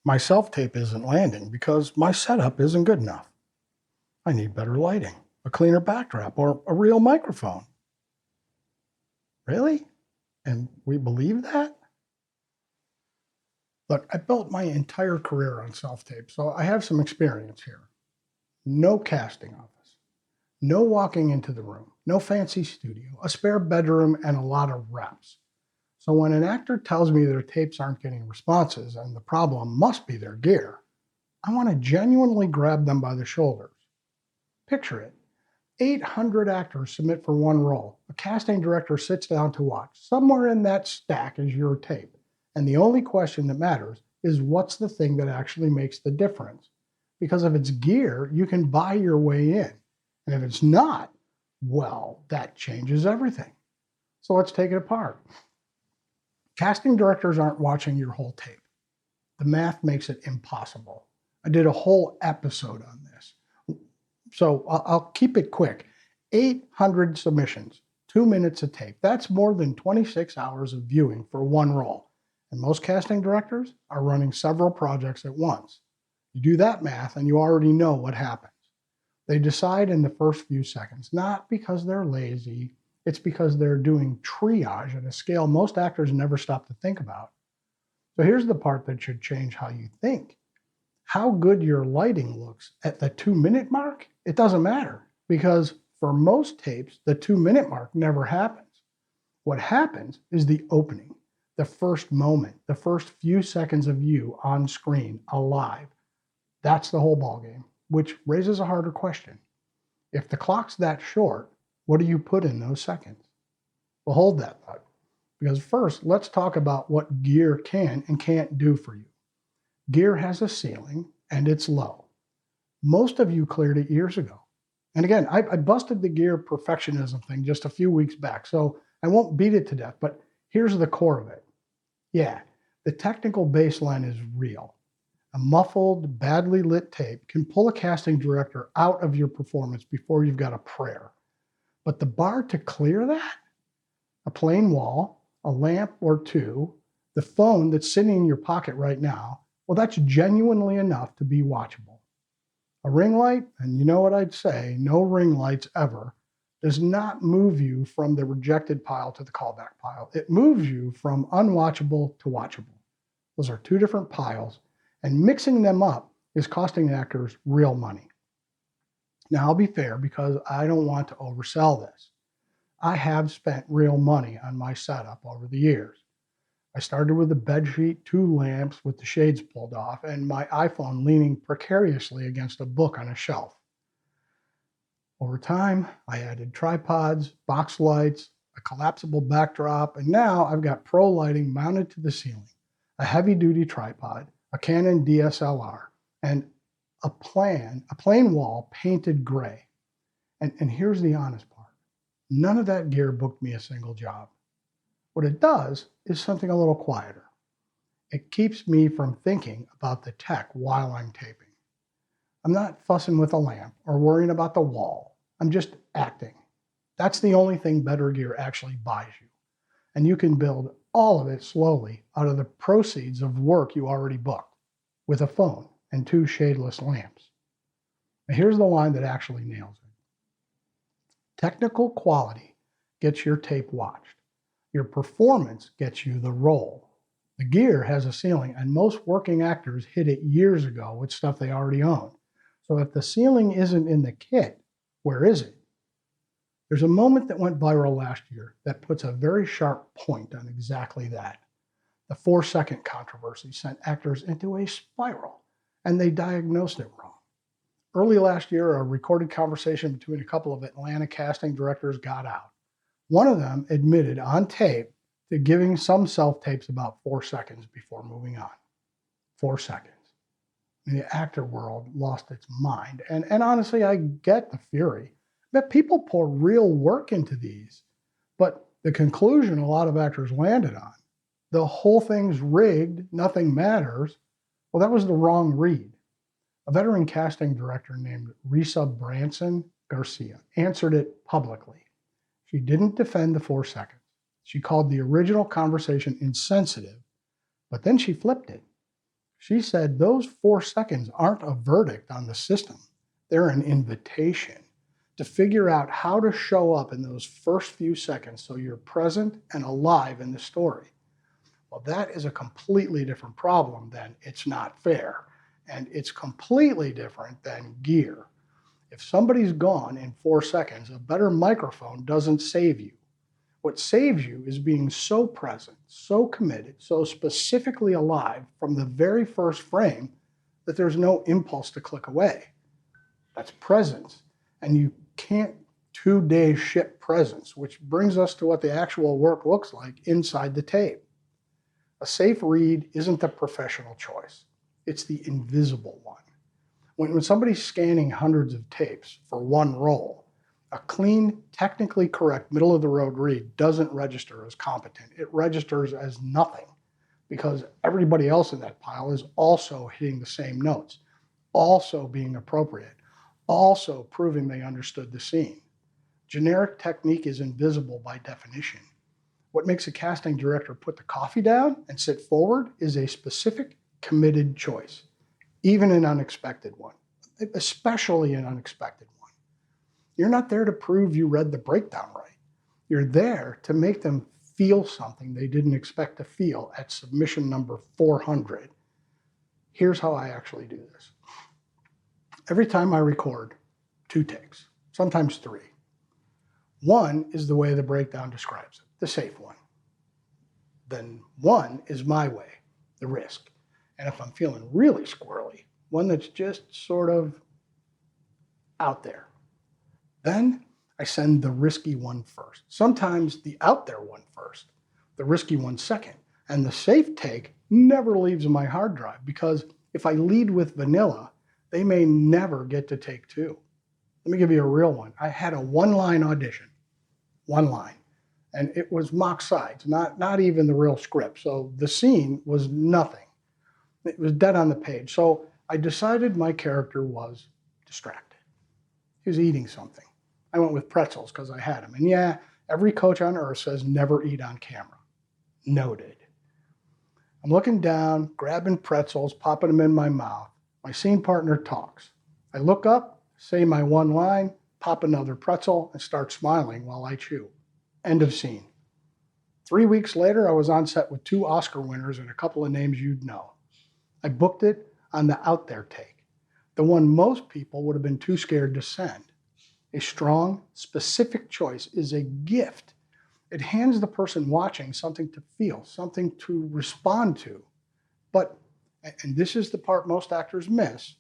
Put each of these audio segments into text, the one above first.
My self-tape isn't landing because my setup isn't good enough. I need better lighting, a cleaner backdrop, or a real microphone. Really? And we believe that? Look, I built my entire career on self-tape, so I have some experience here. No casting office, no walking into the room, no fancy studio, a spare bedroom, and a lot of reps. So when an actor tells me their tapes aren't getting responses and the problem must be their gear, I want to genuinely grab them by the shoulders. Picture it. 800 actors submit for one role. A casting director sits down to watch. Somewhere in that stack is your tape. And the only question that matters is what's the thing that actually makes the difference? Because if it's gear, you can buy your way in. And if it's not, well, that changes everything. So let's take it apart. Casting directors aren't watching your whole tape. The math makes it impossible. I did a whole episode on this. So I'll keep it quick. 800 submissions, 2 minutes of tape. That's more than 26 hours of viewing for one role. And most casting directors are running several projects at once. You do that math and you already know what happens. They decide in the first few seconds, not because they're lazy, it's because they're doing triage at a scale most actors never stop to think about. So here's the part that should change how you think. How good your lighting looks at the 2 minute mark, it doesn't matter because for most tapes, the 2 minute mark never happens. What happens is the opening, the first moment, the first few seconds of you on screen, alive. That's the whole ballgame, which raises a harder question. If the clock's that short, what do you put in those seconds? Well, hold that thought. Because first, let's talk about what gear can and can't do for you. Gear has a ceiling and it's low. Most of you cleared it years ago. And again, I busted the gear perfectionism thing just a few weeks back, so I won't beat it to death, but here's the core of it. Yeah, the technical baseline is real. A muffled, badly lit tape can pull a casting director out of your performance before you've got a prayer. But the bar to clear that? A plain wall, a lamp or two, the phone that's sitting in your pocket right now, well, that's genuinely enough to be watchable. A ring light, and you know what I'd say, no ring lights ever, does not move you from the rejected pile to the callback pile. It moves you from unwatchable to watchable. Those are two different piles, and mixing them up is costing actors real money. Now, I'll be fair because I don't want to oversell this. I have spent real money on my setup over the years. I started with a bed sheet, two lamps with the shades pulled off, and my iPhone leaning precariously against a book on a shelf. Over time, I added tripods, box lights, a collapsible backdrop, and now I've got pro lighting mounted to the ceiling, a heavy-duty tripod, a Canon DSLR, and a plain wall painted gray. And here's the honest part. None of that gear booked me a single job. What it does is something a little quieter. It keeps me from thinking about the tech while I'm taping. I'm not fussing with a lamp or worrying about the wall. I'm just acting. That's the only thing better gear actually buys you. And you can build all of it slowly out of the proceeds of work you already booked with a phone and two shadeless lamps. Now here's the line that actually nails it. Technical quality gets your tape watched. Your performance gets you the role. The gear has a ceiling, and most working actors hit it years ago with stuff they already own. So if the ceiling isn't in the kit, where is it? There's a moment that went viral last year that puts a very sharp point on exactly that. The 4-second controversy sent actors into a spiral, and they diagnosed it wrong. Early last year, a recorded conversation between a couple of Atlanta casting directors got out. One of them admitted on tape to giving some self-tapes about 4 seconds before moving on. 4 seconds. The actor world lost its mind. And honestly, I get the fury. But people pour real work into these. But the conclusion a lot of actors landed on, the whole thing's rigged, nothing matters, well, that was the wrong read. A veteran casting director named Risa Branson Garcia answered it publicly. She didn't defend the 4 seconds. She called the original conversation insensitive, but then she flipped it. She said those 4 seconds aren't a verdict on the system. They're an invitation to figure out how to show up in those first few seconds so you're present and alive in the story. Well, that is a completely different problem than it's not fair. And it's completely different than gear. If somebody's gone in 4 seconds, a better microphone doesn't save you. What saves you is being so present, so committed, so specifically alive from the very first frame that there's no impulse to click away. That's presence. And you can't 2-day ship presence, which brings us to what the actual work looks like inside the tape. A safe read isn't the professional choice. It's the invisible one. When somebody's scanning hundreds of tapes for one roll, a clean, technically correct, middle-of-the-road read doesn't register as competent. It registers as nothing because everybody else in that pile is also hitting the same notes, also being appropriate, also proving they understood the scene. Generic technique is invisible by definition. What makes a casting director put the coffee down and sit forward is a specific, committed choice, even an unexpected one, especially an unexpected one. You're not there to prove you read the breakdown right. You're there to make them feel something they didn't expect to feel at submission number 400. Here's how I actually do this. Every time I record 2 takes, sometimes 3. One is the way the breakdown describes it, the safe one. Then one is my way, the risk. And if I'm feeling really squirrely, one that's just sort of out there. Then I send the risky one first. Sometimes the out there one first, the risky one second. And the safe take never leaves my hard drive because if I lead with vanilla, they may never get to take 2. Let me give you a real one. I had a 1-line audition, 1 line. And it was mock sides, not even the real script. So the scene was nothing. It was dead on the page. So I decided my character was distracted. He was eating something. I went with pretzels because I had them. And yeah, every coach on earth says never eat on camera. Noted. I'm looking down, grabbing pretzels, popping them in my mouth. My scene partner talks. I look up, say my 1 line, pop another pretzel, and start smiling while I chew. End of scene. 3 weeks later, I was on set with 2 Oscar winners and a couple of names you'd know. I booked it on the out there take, the one most people would have been too scared to send. A strong, specific choice is a gift. It hands the person watching something to feel, something to respond to. But, and this is the part most actors miss,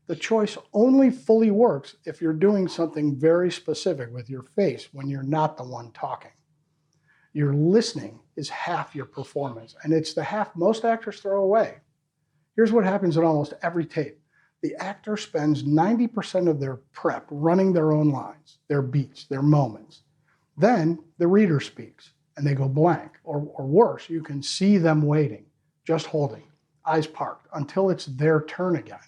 the choice only fully works if you're doing something very specific with your face when you're not the one talking. Your listening is half your performance, and it's the half most actors throw away. Here's what happens in almost every tape. The actor spends 90% of their prep running their own lines, their beats, their moments. Then the reader speaks, and they go blank, or worse, you can see them waiting, just holding, eyes parked, until it's their turn again.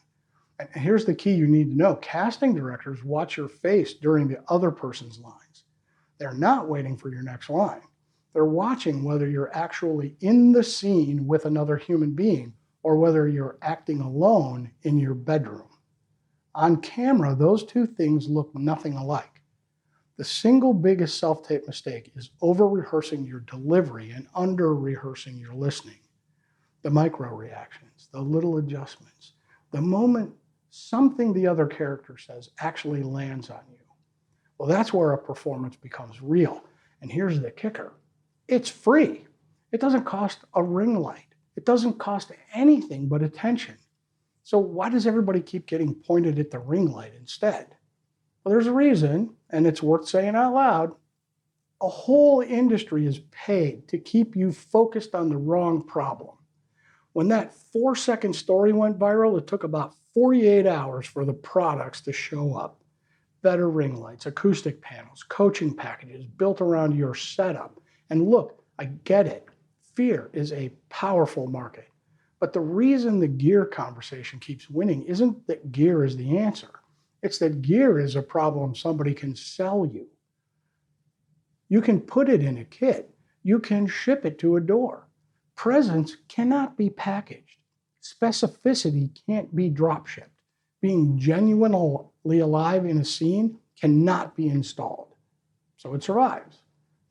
And here's the key you need to know. Casting directors watch your face during the other person's lines. They're not waiting for your next line. They're watching whether you're actually in the scene with another human being or whether you're acting alone in your bedroom. On camera, those 2 things look nothing alike. The single biggest self-tape mistake is over-rehearsing your delivery and under-rehearsing your listening. The micro reactions, the little adjustments, the moment something the other character says actually lands on you. Well, that's where a performance becomes real. And here's the kicker. It's free. It doesn't cost a ring light. It doesn't cost anything but attention. So why does everybody keep getting pointed at the ring light instead? Well, there's a reason, and it's worth saying out loud. A whole industry is paid to keep you focused on the wrong problem. When that 4-second story went viral, it took about 48 hours for the products to show up. Better ring lights, acoustic panels, coaching packages built around your setup. And look, I get it. Fear is a powerful market. But the reason the gear conversation keeps winning isn't that gear is the answer. It's that gear is a problem somebody can sell you. You can put it in a kit. You can ship it to a door. Presence cannot be packaged. Specificity can't be drop shipped. Being genuinely alive in a scene cannot be installed. So it survives.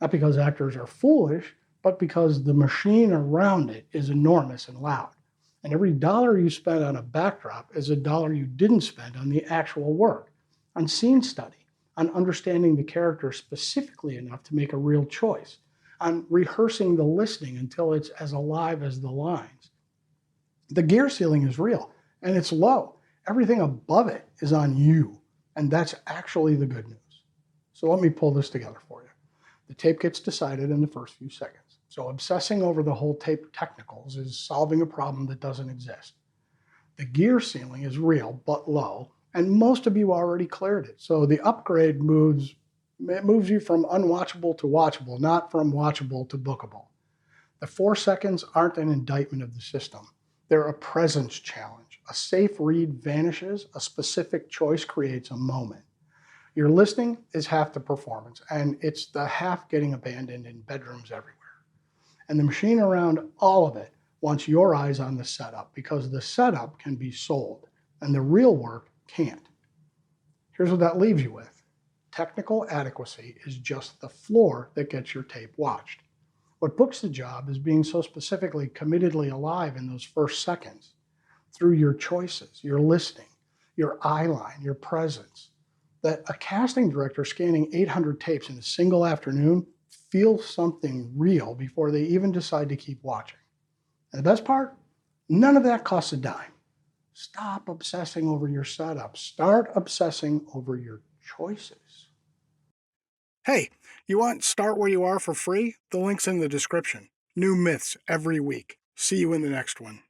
Not because actors are foolish, but because the machine around it is enormous and loud. And every dollar you spend on a backdrop is a dollar you didn't spend on the actual work, on scene study, on understanding the character specifically enough to make a real choice, on rehearsing the listening until it's as alive as the lines. The gear ceiling is real and it's low. Everything above it is on you. And that's actually the good news. So let me pull this together for you. The tape gets decided in the first few seconds. So obsessing over the whole tape technicals is solving a problem that doesn't exist. The gear ceiling is real but low, and most of you already cleared it. So the upgrade moves you from unwatchable to watchable, not from watchable to bookable. The 4 seconds aren't an indictment of the system. They're a presence challenge. A safe read vanishes, a specific choice creates a moment. Your listening is half the performance, and it's the half getting abandoned in bedrooms everywhere. And the machine around all of it wants your eyes on the setup because the setup can be sold and the real work can't. Here's what that leaves you with. Technical adequacy is just the floor that gets your tape watched. What books the job is being so specifically committedly alive in those first seconds through your choices, your listening, your eye line, your presence, that a casting director scanning 800 tapes in a single afternoon feels something real before they even decide to keep watching. And the best part, none of that costs a dime. Stop obsessing over your setup. Start obsessing over your choices. Hey, you want Start Where You Are for free? The link's in the description. New myths every week. See you in the next one.